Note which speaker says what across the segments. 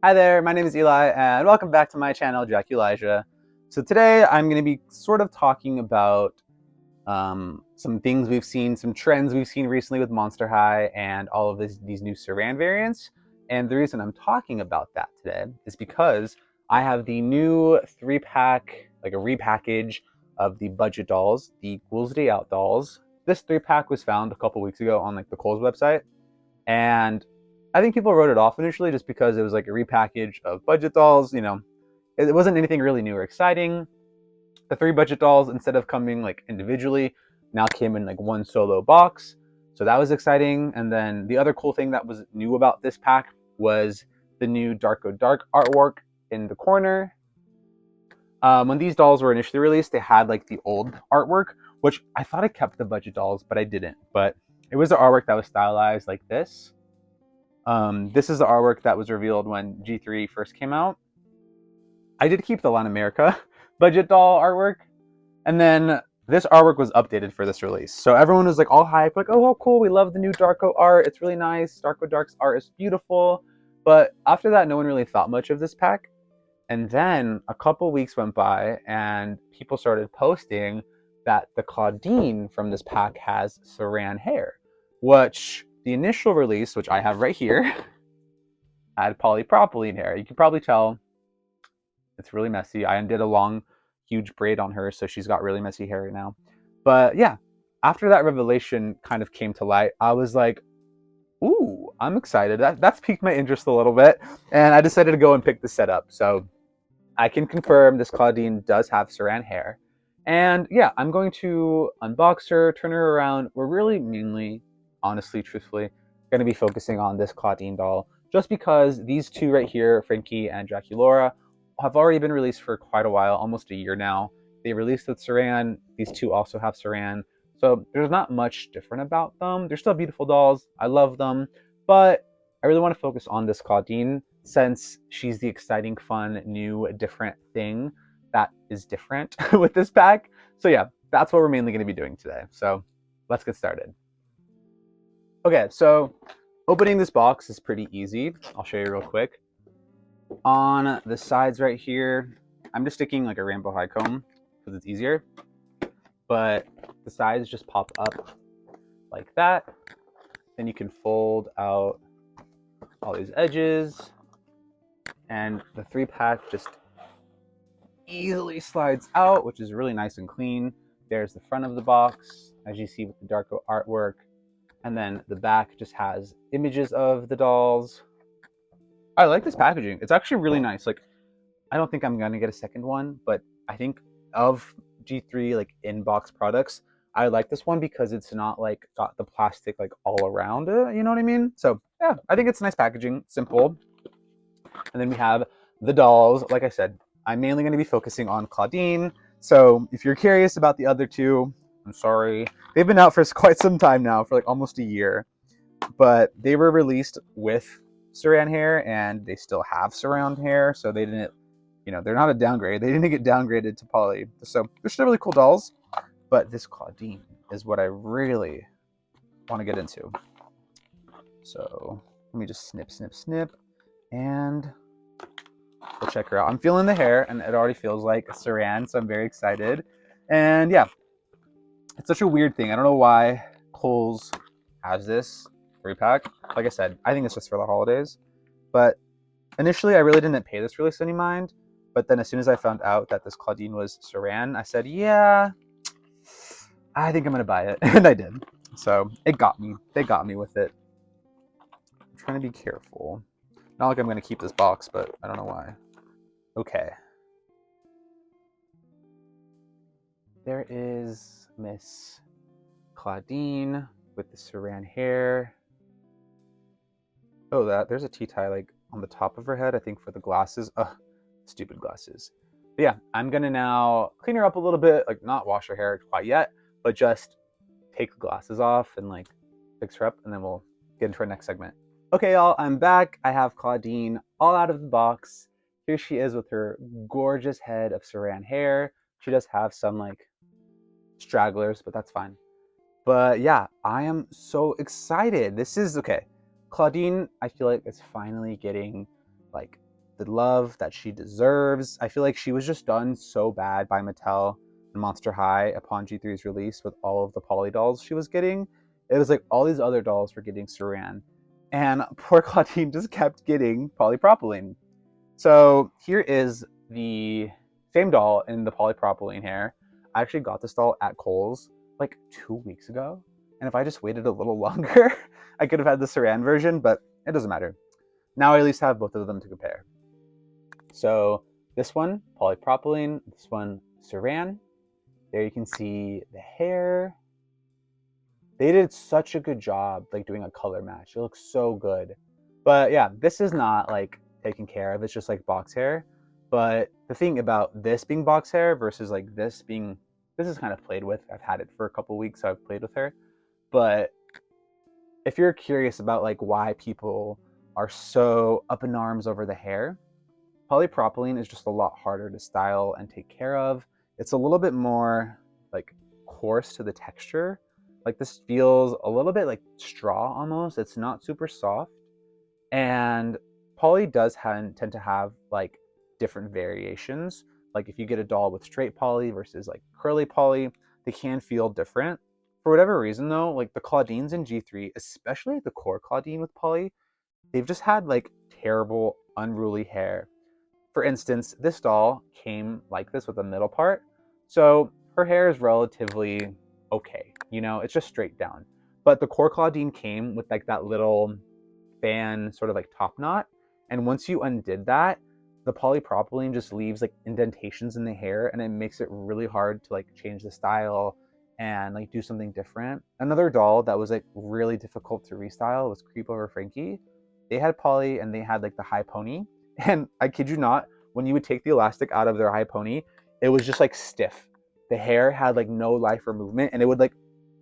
Speaker 1: Hi there, my name is Eli, and welcome back to my channel, Draculaura. So today I'm going to be sort of talking about some things we've seen, some trends we've seen recently with Monster High, and all of these new Saran variants. And the reason I'm talking about that today is because I have the new 3-pack, like a repackage of the budget dolls, the Ghoul's Day Out dolls. This 3-pack was found a couple weeks ago on like the Kohl's website, and I think people wrote it off initially just because it was like a repackage of budget dolls. You know, it wasn't anything really new or exciting. The 3 budget dolls, instead of coming like individually, now came in like one solo box. So that was exciting. And then the other cool thing that was new about this pack was the new Darko Dark artwork in the corner. When these dolls were initially released, they had like the old artwork, which I thought I kept the budget dolls, but I didn't. But it was the artwork that was stylized like this. This is the artwork that was revealed when G3 first came out. I did keep the Latin America budget doll artwork, and then this artwork was updated for this release. So everyone was like all hyped, like, oh, cool, we love the new Darko art. It's really nice. Darko Dark's art is beautiful. But after that, no one really thought much of this pack. And then a couple weeks went by, and people started posting that the Clawdeen from this pack has Saran hair, which the initial release, which I have right here, had polypropylene hair. You can probably tell it's really messy. I undid a long, huge braid on her, so she's got really messy hair right now. But yeah, after that revelation kind of came to light, I was like, ooh, I'm excited. That's piqued my interest a little bit, and I decided to go and pick the set up. So I can confirm this Clawdeen does have Saran hair. And yeah, I'm going to unbox her, turn her around. We're really mainly, honestly, truthfully, going to be focusing on this Clawdeen doll, just because these two right here, Frankie and Draculaura, have already been released for quite a while, almost a year now. They released with Saran. These two also have Saran. So there's not much different about them. They're still beautiful dolls. I love them. But I really want to focus on this Clawdeen since she's the exciting, fun, new, different thing that is different with this pack. So yeah, that's what we're mainly going to be doing today. So let's get started. Okay, so opening this box is pretty easy. I'll show you real quick. On the sides right here, I'm just sticking like a rainbow high comb because it's easier. But the sides just pop up like that. Then you can fold out all these edges. And the 3-pack just easily slides out, which is really nice and clean. There's the front of the box, as you see with the Darko artwork. And then the back just has images of the dolls. I like this packaging. It's actually really nice. Like, I don't think I'm gonna get a second one, but I think of G3 like in-box products, I like this one because it's not like got the plastic like all around it, you know what I mean? So yeah, I think it's nice packaging, simple. And then we have the dolls. Like I said, I'm mainly going to be focusing on Clawdeen. So if you're curious about the other two, I'm sorry. They've been out for quite some time now, for like almost a year. But they were released with Saran hair, and they still have Saran hair. So they didn't, you know, they're not a downgrade. They didn't get downgraded to poly. So they're still really cool dolls. But this Clawdeen is what I really want to get into. So let me just snip, snip, snip. And we'll check her out. I'm feeling the hair, and it already feels like Saran, so I'm very excited. And yeah, it's such a weird thing. I don't know why Kohl's has this 3-pack. Like I said, I think it's just for the holidays. But initially, I really didn't pay this release any mind. But then as soon as I found out that this Clawdeen was Saran, I said, yeah, I think I'm going to buy it. And I did. So it got me. They got me with it. I'm trying to be careful. Not like I'm going to keep this box, but I don't know why. Okay. There is Miss Clawdeen with the Saran hair. Oh, there's a tea tie like on the top of her head, I think for the glasses. Ugh, stupid glasses. But yeah, I'm going to now clean her up a little bit, like not wash her hair quite yet, but just take the glasses off and like fix her up, and then we'll get into our next segment. Okay, y'all, I'm back. I have Clawdeen all out of the box. Here she is with her gorgeous head of Saran hair. She does have some like stragglers, but that's fine. But yeah, I am so excited. This is okay. Clawdeen, I feel like it's finally getting like the love that she deserves. I feel like she was just done so bad by Mattel and Monster High upon G3's release with all of the Poly dolls she was getting. It was like all these other dolls were getting Saran, and poor Clawdeen just kept getting Polypropylene. So here is the same doll in the polypropylene hair. I actually got this doll at Kohl's like 2 weeks ago. And if I just waited a little longer, I could have had the Saran version, but it doesn't matter. Now I at least have both of them to compare. So this one, polypropylene, this one, Saran. There you can see the hair. They did such a good job like doing a color match. It looks so good. But yeah, this is not like taken care of. It's just like box hair. But the thing about this being box hair versus like this being, this is kind of played with. I've had it for a couple weeks, so I've played with her. But if you're curious about like why people are so up in arms over the hair, polypropylene is just a lot harder to style and take care of. It's a little bit more like coarse to the texture. Like this feels a little bit like straw almost. It's not super soft. And poly does tend to have like different variations. Like if you get a doll with straight poly versus like curly poly, they can feel different. For whatever reason though, like the Clawdeens in G3, especially the core Clawdeen with poly, they've just had like terrible, unruly hair. For instance, this doll came like this with a middle part. So her hair is relatively okay. You know, it's just straight down. But the core Clawdeen came with like that little fan sort of like top knot. And once you undid that, the polypropylene just leaves like indentations in the hair, and it makes it really hard to like change the style and like do something different. Another doll that was like really difficult to restyle was Creep Over Frankie. They had poly and they had like the high pony. And I kid you not, when you would take the elastic out of their high pony, it was just like stiff. The hair had like no life or movement, and it would like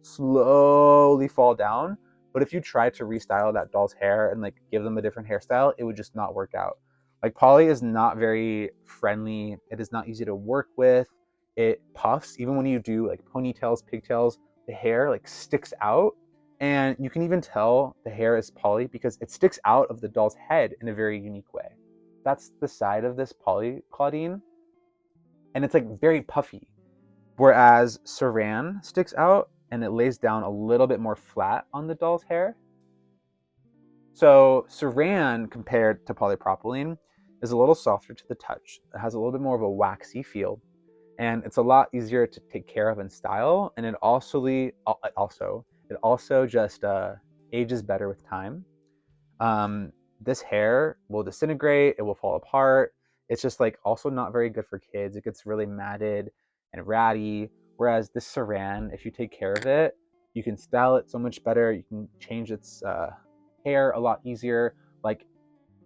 Speaker 1: slowly fall down. But if you tried to restyle that doll's hair and like give them a different hairstyle, it would just not work out. Like poly is not very friendly. It is not easy to work with. It puffs. Even when you do like ponytails, pigtails, the hair like sticks out. And you can even tell the hair is poly because it sticks out of the doll's head in a very unique way. That's the side of this poly Clawdeen. And it's like very puffy. Whereas Saran sticks out and it lays down a little bit more flat on the doll's hair. So Saran, compared to polypropylene, is a little softer to the touch. It has a little bit more of a waxy feel, and it's a lot easier to take care of and style. And it also just ages better with time. This hair will disintegrate. It will fall apart. It's just like also not very good for kids. It gets really matted and ratty. Whereas this Saran, if you take care of it, you can style it so much better. You can change its hair a lot easier. Like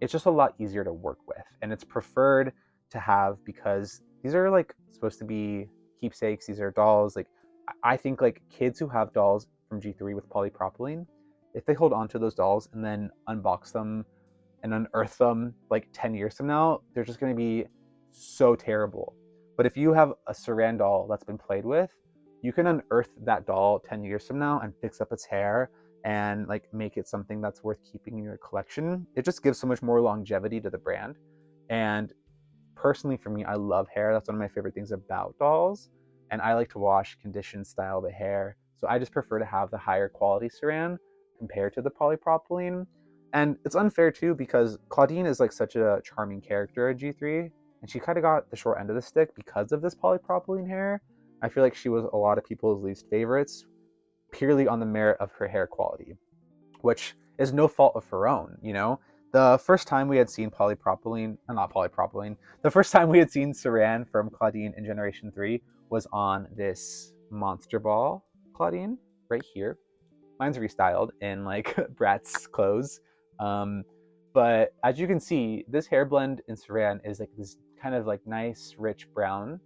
Speaker 1: it's just a lot easier to work with, and it's preferred to have because these are like supposed to be keepsakes. These are dolls. Like I think like kids who have dolls from G3 with polypropylene, if they hold on to those dolls and then unbox them and unearth them like 10 years from now, they're just going to be so terrible. But if you have a Saran doll that's been played with, you can unearth that doll 10 years from now and fix up its hair and like make it something that's worth keeping in your collection. It just gives so much more longevity to the brand. And personally for me, I love hair. That's one of my favorite things about dolls. And I like to wash, condition, style the hair. So I just prefer to have the higher quality Saran compared to the polypropylene. And it's unfair too because Clawdeen is like such a charming character at G3, and she kind of got the short end of the stick because of this polypropylene hair. I feel like she was a lot of people's least favorites purely on the merit of her hair quality, which is no fault of her own, you know? The first time we had seen the first time we had seen Saran from Clawdeen in Generation 3 was on this Monster Ball Clawdeen right here. Mine's restyled in like Brat's clothes. But as you can see, this hair blend in Saran is like this kind of like nice, rich brown,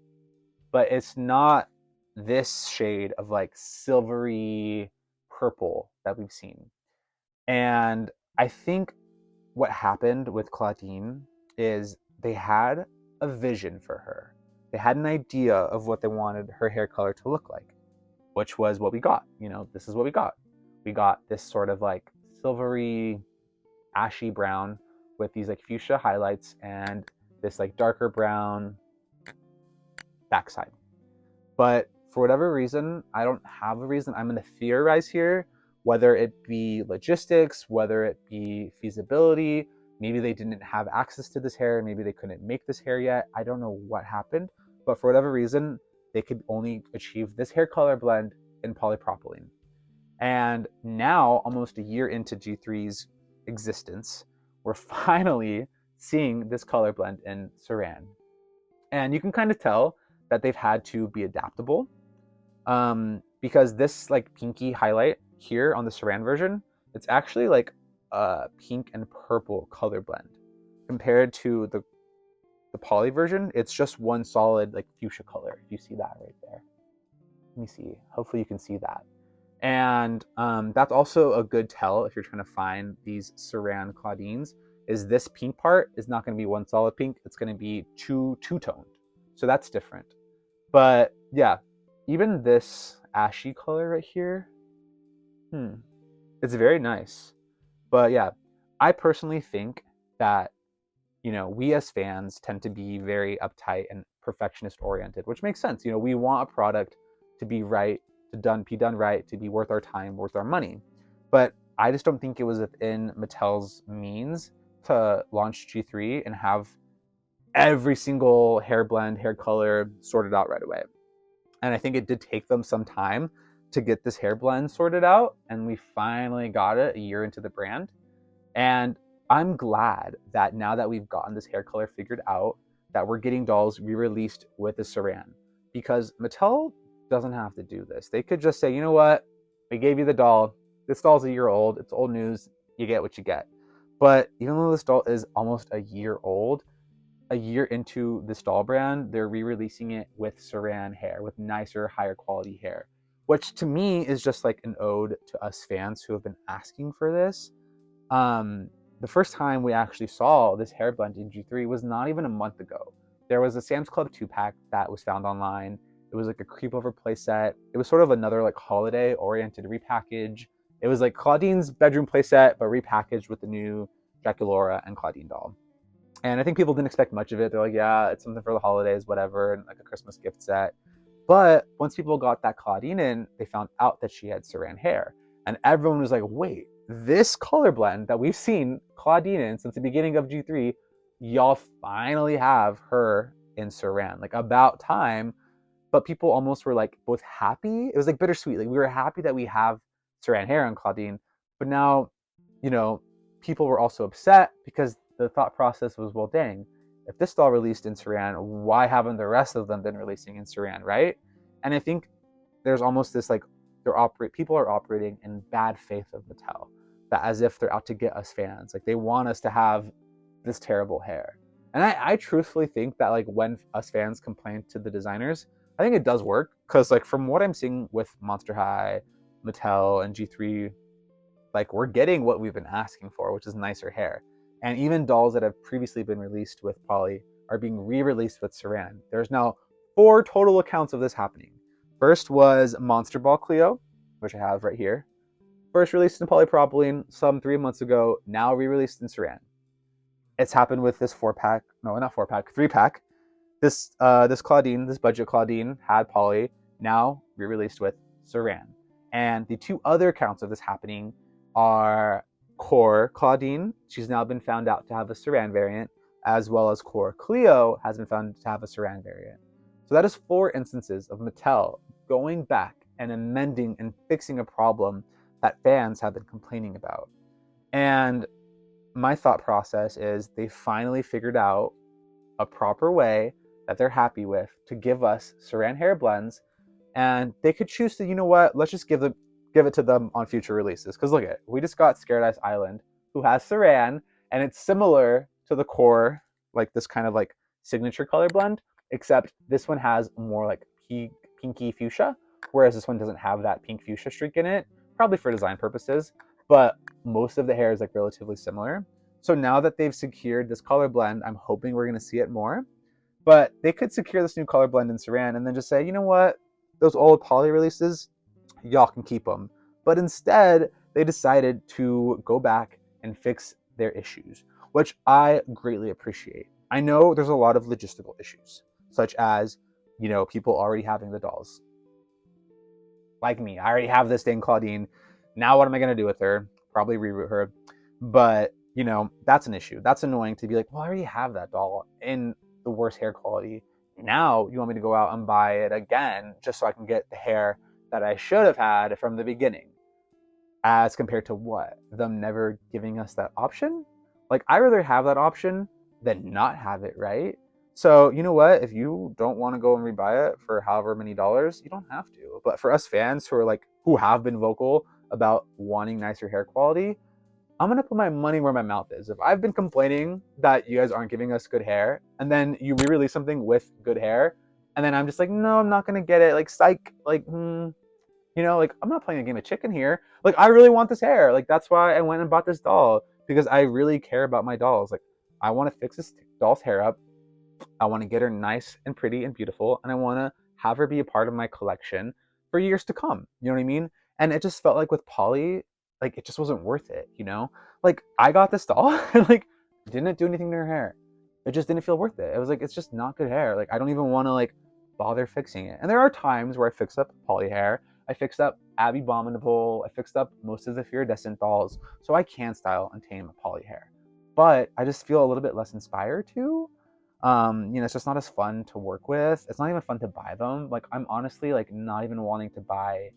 Speaker 1: but it's not this shade of like silvery purple that we've seen. And I think what happened with Clawdeen is they had a vision for her. They had an idea of what they wanted her hair color to look like, which was what we got. You know, this is what we got. We got this sort of like silvery, ashy brown with these like fuchsia highlights and this like darker brown backside. But for whatever reason, I don't have a reason. I'm going to theorize here, whether it be logistics, whether it be feasibility. Maybe they didn't have access to this hair. Maybe they couldn't make this hair yet. I don't know what happened. But for whatever reason, they could only achieve this hair color blend in polypropylene. And now, almost a year into G3's existence, we're finally seeing this color blend in Saran. And you can kind of tell that they've had to be adaptable, because this like pinky highlight here on the Saran version, it's actually like a pink and purple color blend. Compared to the poly version, it's just one solid like fuchsia color. If you see that right there. Let me see. Hopefully you can see that. And that's also a good tell if you're trying to find these Saran Clawdeens, is this pink part is not going to be one solid pink. It's going to be two-toned. So that's different. But yeah, even this ashy color right here, it's very nice. But yeah, I personally think that, you know, we as fans tend to be very uptight and perfectionist oriented, which makes sense. You know, we want a product to be right, to be done right, to be worth our time, worth our money. But I just don't think it was within Mattel's means to launch G3 and have every single hair blend, hair color sorted out right away. And I think it did take them some time to get this hair blend sorted out, and we finally got it a year into the brand. And I'm glad that now that we've gotten this hair color figured out, that we're getting dolls re-released with the Saran, because Mattel doesn't have to do this. They could just say, you know what, we gave you the doll. This doll's a year old. It's old news. You get what you get. But even though this doll is almost a year old, a year into this doll brand, they're re-releasing it with Saran hair, with nicer, higher quality hair, which to me is just like an ode to us fans who have been asking for this. The first time we actually saw this hair blend in G3 was not even a month ago. There was a Sam's Club 2-pack that was found online. It was like a creep over playset. It was sort of another like holiday oriented repackage. It was like Clawdeen's bedroom playset, but repackaged with the new Draculaura and Clawdeen doll. And I think people didn't expect much of it. They're like, yeah, it's something for the holidays, whatever, and like a Christmas gift set. But once people got that Clawdeen in, they found out that she had Saran hair. And everyone was like, wait, this color blend that we've seen Clawdeen in since the beginning of G3, y'all finally have her in Saran. Like, about time. But people almost were like both happy. It was like bittersweet. Like, we were happy that we have Saran hair on Clawdeen, but now, you know, people were also upset because the thought process was, well, dang, if this doll released in Saran, why haven't the rest of them been releasing in Saran, right? And I think there's almost this like people are operating in bad faith of Mattel, that as if they're out to get us fans. Like, they want us to have this terrible hair. And I truthfully think that like when us fans complain to the designers, I think it does work, because like from what I'm seeing with Monster High, Mattel, and G3, like we're getting what we've been asking for, which is nicer hair. And even dolls that have previously been released with Poly are being re-released with Saran. There's now 4 total accounts of this happening. First was Monster Ball Cleo, which I have right here. First released in polypropylene some 3 months ago, now re-released in Saran. It's happened with this 4-pack, no, not 4-pack, 3-pack. This Clawdeen, this budget Clawdeen, had Poly, now re-released with Saran. And the 2 other accounts of this happening are Core Clawdeen. She's now been found out to have a Saran variant, as well as Core Cleo has been found to have a Saran variant. So that is 4 instances of Mattel going back and amending and fixing a problem that fans have been complaining about. And my thought process is they finally figured out a proper way that they're happy with to give us Saran hair blends, and they could choose to, you know what, let's just give it to them on future releases. Because look at it, we just got Scared Eyes Island, who has Saran, and it's similar to the Core, like this kind of like signature color blend, except this one has more like pinky fuchsia, whereas this one doesn't have that pink fuchsia streak in it, probably for design purposes, but most of the hair is like relatively similar. So now that they've secured this color blend, I'm hoping we're going to see it more. But they could secure this new color blend in Saran and then just say, you know what, those old Poly releases, y'all can keep them. But instead, they decided to go back and fix their issues, which I greatly appreciate. I know there's a lot of logistical issues, such as, people already having the dolls. Like me, I already have this thing, Clawdeen. Now what am I going to do with her? Probably reroute her. But, that's an issue. That's annoying to be like, well, I already have that doll in the worst hair quality. Now you want me to go out and buy it again just so I can get the hair that I should have had from the beginning. As compared to what? Them never giving us that option? Like, I'd rather have that option than not have it, right? So, you know what? If you don't want to go and rebuy it for however many dollars, you don't have to. But for us fans who have been vocal about wanting nicer hair quality, I'm going to put my money where my mouth is. If I've been complaining that you guys aren't giving us good hair, and then you re-release something with good hair, and then I'm just like, no, I'm not going to get it. Like, psych. Like, I'm not playing a game of chicken here. Like, I really want this hair. Like, that's why I went and bought this doll, because I really care about my dolls. Like, I want to fix this doll's hair up. I want to get her nice and pretty and beautiful, and I want to have her be a part of my collection for years to come. You know what I mean? And it just felt like with Polly, like, it just wasn't worth it, Like, I got this doll and, like, didn't do anything to her hair. It just didn't feel worth it. It was like, it's just not good hair. Like, I don't even want to, like, bother fixing it. And there are times where I fix up Polly hair. I fixed up Abby Abominable. I fixed up most of the Iridescent dolls, so I can style and tame a Polly hair. But I just feel a little bit less inspired to. It's just not as fun to work with. It's not even fun to buy them. Like, I'm honestly, like, not even wanting to buy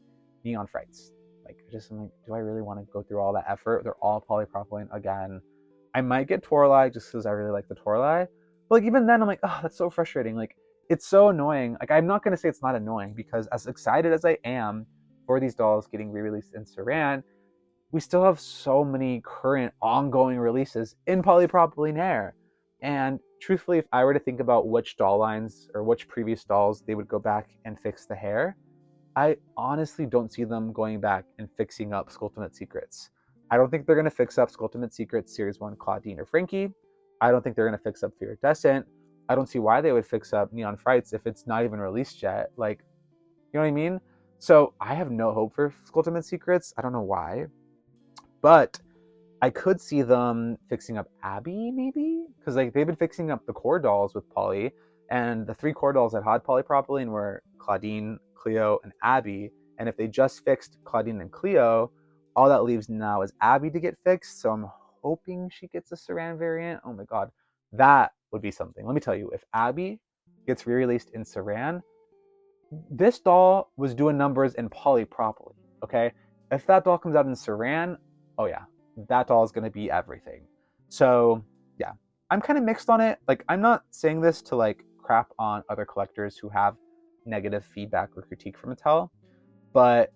Speaker 1: neon frights. Like, I'm like, do I really want to go through all that effort? They're all polypropylene again. I might get Torlai just because I really like the Torlai. But, like, even then, I'm like, oh, that's so frustrating. Like, it's so annoying. Like, I'm not going to say it's not annoying, because as excited as I am for these dolls getting re-released in Saran, we still have so many current ongoing releases in polypropylene hair. And truthfully, if I were to think about which doll lines or which previous dolls they would go back and fix the hair, I honestly don't see them going back and fixing up Skulltimate Secrets. I don't think they're going to fix up Skulltimate Secrets Series 1 Clawdeen or Frankie. I don't think they're going to fix up Iridescent. I don't see why they would fix up Neon Frights if it's not even released yet. Like, you know what I mean? So I have no hope for Skulltimate Secrets. I don't know why. But I could see them fixing up Abby, maybe? Because, like, they've been fixing up the core dolls with Polly. And the 3 core dolls that had polypropylene were Clawdeen, Cleo, and Abby. And if they just fixed Clawdeen and Cleo, all that leaves now is Abby to get fixed. So I'm hoping she gets a Saran variant. Oh my god, that would be something. Let me tell you, if Abby gets re-released in Saran, this doll was doing numbers in polypropylene, okay? If that doll comes out in Saran, oh yeah, that doll is going to be everything. So yeah, I'm kind of mixed on it. Like, I'm not saying this to, like, crap on other collectors who have negative feedback or critique from Mattel, but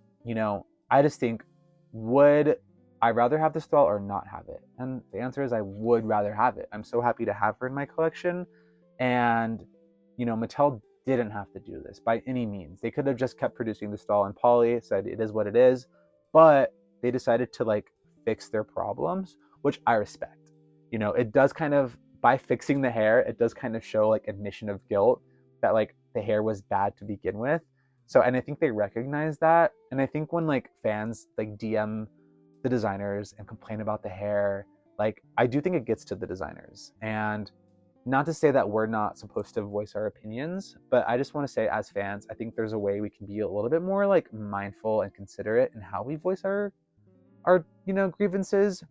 Speaker 1: I just think, would I rather have this doll or not have it? And the answer is I would rather have it. I'm so happy to have her in my collection, and Mattel didn't have to do this by any means. They could have just kept producing this doll, and Polly said it is what it is, but they decided to, like, fix their problems, which I respect. It does kind of, by fixing the hair, it does kind of show, like, admission of guilt that, like, the hair was bad to begin with. So, and I think they recognize that. And I think when, like, fans, like, DM the designers and complain about the hair, like, I do think it gets to the designers. And not to say that we're not supposed to voice our opinions, but I just want to say, as fans, I think there's a way we can be a little bit more, like, mindful and considerate in how we voice our grievances,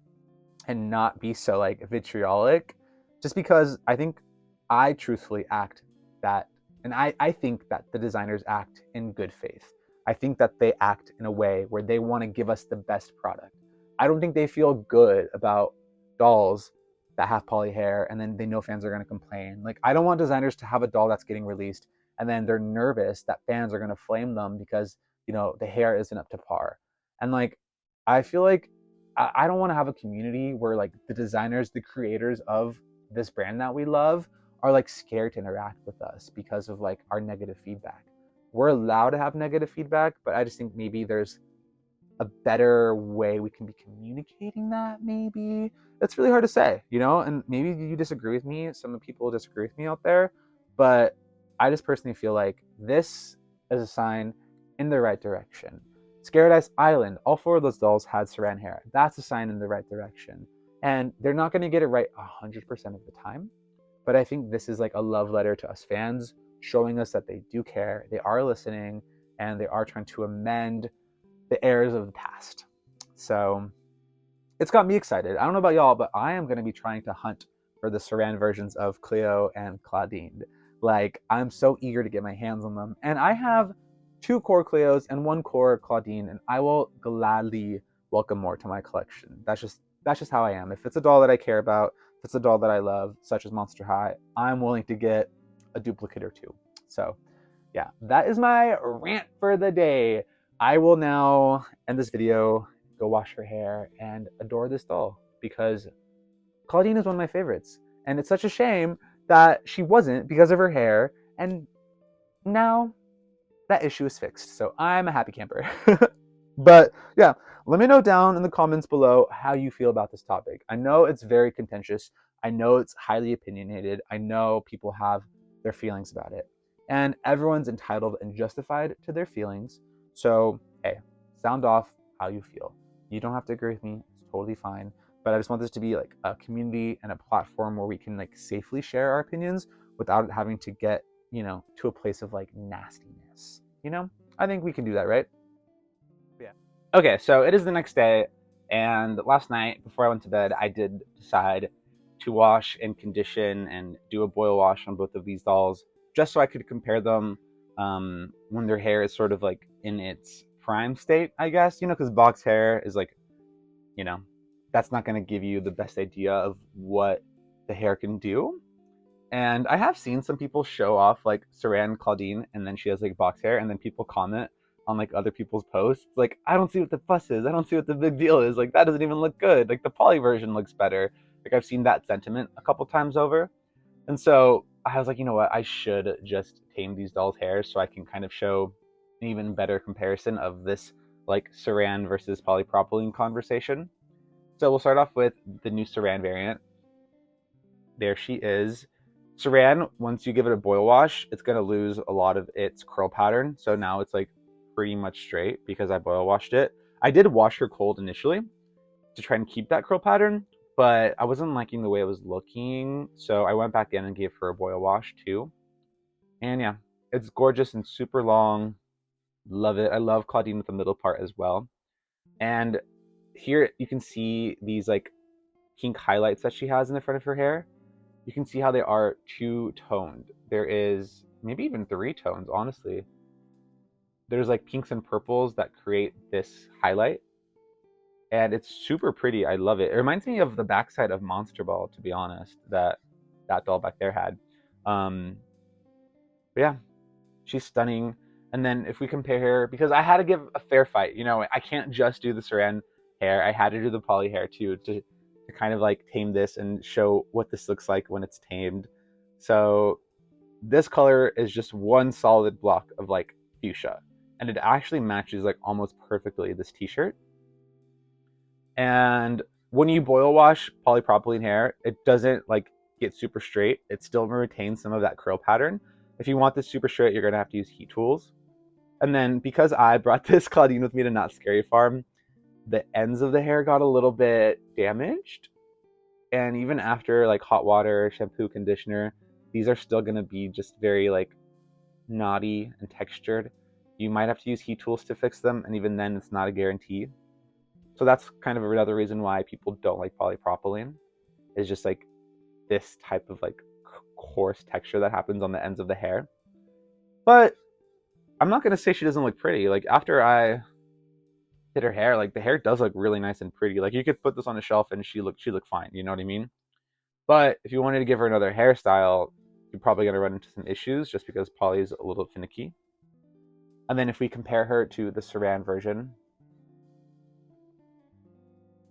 Speaker 1: and not be so, like, vitriolic, just because I think I truthfully act that, and I think that the designers act in good faith. I think that they act in a way where they want to give us the best product. I don't think they feel good about dolls that have poly hair and then they know fans are going to complain. Like, I don't want designers to have a doll that's getting released and then they're nervous that fans are going to flame them because the hair isn't up to par. And, like, I feel like I don't want to have a community where, like, the designers, the creators of this brand that we love, are, like, scared to interact with us because of, like, our negative feedback. We're allowed to have negative feedback, but I just think maybe there's a better way we can be communicating that. Maybe it's really hard to say, and maybe you disagree with me. Some people disagree with me out there, but I just personally feel like this is a sign in the right direction. Scared Ice Island, all 4 of those dolls had Saran hair. That's a sign in the right direction. And they're not going to get it right 100% of the time. But I think this is like a love letter to us fans, showing us that they do care, they are listening, and they are trying to amend the errors of the past. So it's got me excited. I don't know about y'all, but I am going to be trying to hunt for the Saran versions of Cleo and Clawdeen. Like, I'm so eager to get my hands on them. And I have 2 core Cleos and 1 core Clawdeen, and I will gladly welcome more to my collection. That's just how I am. If it's a doll that I care about, if it's a doll that I love, such as Monster High, I'm willing to get a duplicate or 2. So yeah, that is my rant for the day. I will now end this video, go wash her hair, and adore this doll because Clawdeen is one of my favorites. And it's such a shame that she wasn't because of her hair, and now that issue is fixed. So I'm a happy camper. But yeah, let me know down in the comments below how you feel about this topic. I know it's very contentious. I know it's highly opinionated. I know people have their feelings about it. And everyone's entitled and justified to their feelings. So, hey, sound off how you feel. You don't have to agree with me. It's totally fine. But I just want this to be like a community and a platform where we can like safely share our opinions without it having to get, to a place of like nastiness. I think we can do that, right? Yeah. Okay, so it is the next day, and last night before I went to bed, I did decide to wash and condition and do a boil wash on both of these dolls, just so I could compare them when their hair is sort of like in its prime state, I guess. Because box hair is like, you know, that's not going to give you the best idea of what the hair can do. And I have seen some people show off like Saran Clawdeen, and then she has like box hair, and then people comment on like other people's posts like, I don't see what the fuss is, I don't see what the big deal is, like that doesn't even look good, like the poly version looks better. Like I've seen that sentiment a couple times over. And so I was like, you know what, I should just tame these dolls' hair so I can kind of show an even better comparison of this like Saran versus polypropylene conversation. So we'll start off with the new Saran variant. There she is. Saran, once you give it a boil wash, it's going to lose a lot of its curl pattern. So now it's like pretty much straight because I boil washed it. I did wash her cold initially to try and keep that curl pattern, but I wasn't liking the way it was looking. So I went back in and gave her a boil wash too. And yeah, it's gorgeous and super long. Love it. I love Clawdeen with the middle part as well. And here you can see these like pink highlights that she has in the front of her hair. You can see how they are two-toned. There is maybe even 3 tones, honestly. There's like pinks and purples that create this highlight. And it's super pretty. I love it. It reminds me of the backside of Monster Ball, to be honest, that doll back there had. Um, but yeah, she's stunning. And then if we compare her, because I had to give a fair fight, I can't just do the Saran hair. I had to do the poly hair too to kind of like tame this and show what this looks like when it's tamed. So this color is just one solid block of like fuchsia, and it actually matches like almost perfectly this t-shirt. And when you boil wash polypropylene hair, it doesn't like get super straight. It still retains some of that curl pattern. If you want this super straight, you're gonna have to use heat tools. And then because I brought this Clawdeen with me to Not Scary Farm, the ends of the hair got a little bit damaged. And even after like hot water, shampoo, conditioner, these are still gonna be just very like knotty and textured. You might have to use heat tools to fix them, and even then it's not a guarantee. So that's kind of another reason why people don't like polypropylene, is just like this type of like coarse texture that happens on the ends of the hair. But I'm not gonna say she doesn't look pretty. Like after I did her hair, like the hair does look really nice and pretty. Like you could put this on a shelf and she look fine. You know what I mean? But if you wanted to give her another hairstyle, you're probably gonna run into some issues just because poly is a little finicky. And then if we compare her to the Saran version,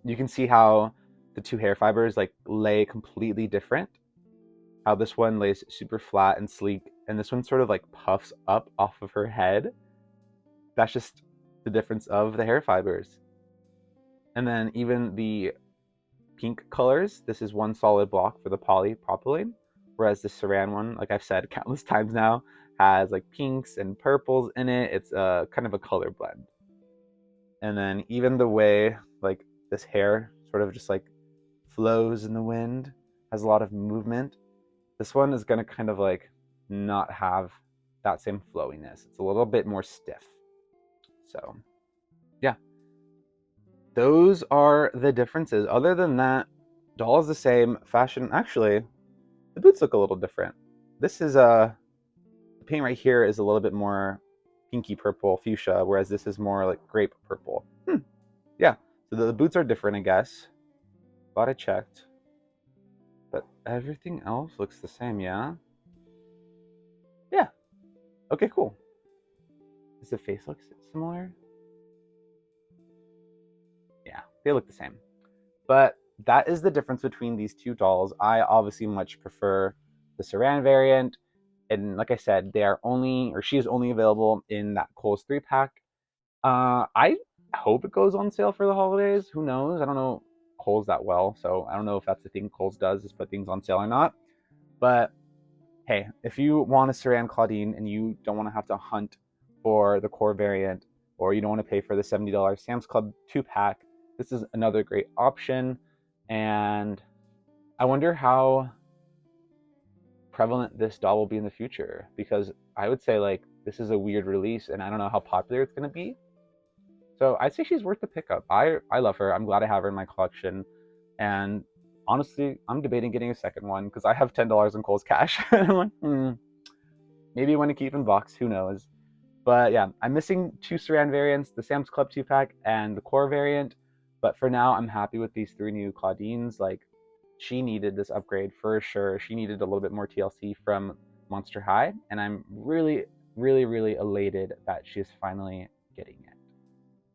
Speaker 1: you can see how the 2 hair fibers like lay completely different. How this one lays super flat and sleek, and this one sort of like puffs up off of her head. That's just the difference of the hair fibers. And then even the pink colors, this is one solid block for the polypropylene, whereas the Saran one, like I've said countless times now, has like pinks and purples in it. It's a kind of a color blend. And then even the way like this hair sort of just like flows in the wind, has a lot of movement. This one is going to kind of like not have that same flowiness. It's a little bit more stiff. So yeah, those are the differences. Other than that, doll is the same. Fashion, actually, the boots look a little different. This is the paint right here is a little bit more pinky purple fuchsia, whereas this is more like grape purple. Yeah, so the boots are different, I guess. Thought I checked. But everything else looks the same, yeah? Yeah. Okay, cool. Does the face look similar? Yeah, they look the same. But that is the difference between these two dolls. I obviously much prefer the Saran variant. And like I said, they are only, or she is only available in that Kohl's 3-pack. I hope it goes on sale for the holidays. Who knows? I don't know Kohl's that well, so I don't know if that's the thing Kohl's does, is put things on sale or not. But hey, if you want a Saran Clawdeen and you don't want to have to hunt for the core variant, or you don't want to pay for the $70 Sam's Club 2-pack, this is another great option. And I wonder how prevalent this doll will be in the future, because I would say like this is a weird release and I don't know how popular it's going to be. So I'd say she's worth the pickup. I love her. I'm glad I have her in my collection. And honestly, I'm debating getting a second one because I have $10 in Kohl's cash. I'm like, maybe I want to keep in box. Who knows? But yeah, I'm missing 2 Saran variants, the Sam's Club 2-pack and the core variant. But for now, I'm happy with these 3 new Clawdeens. Like, she needed this upgrade for sure. She needed a little bit more TLC from Monster High. And I'm really, really, really elated that she's finally getting it.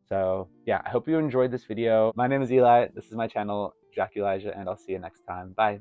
Speaker 1: So yeah, I hope you enjoyed this video. My name is Eli. This is my channel, Draculaura, and I'll see you next time. Bye.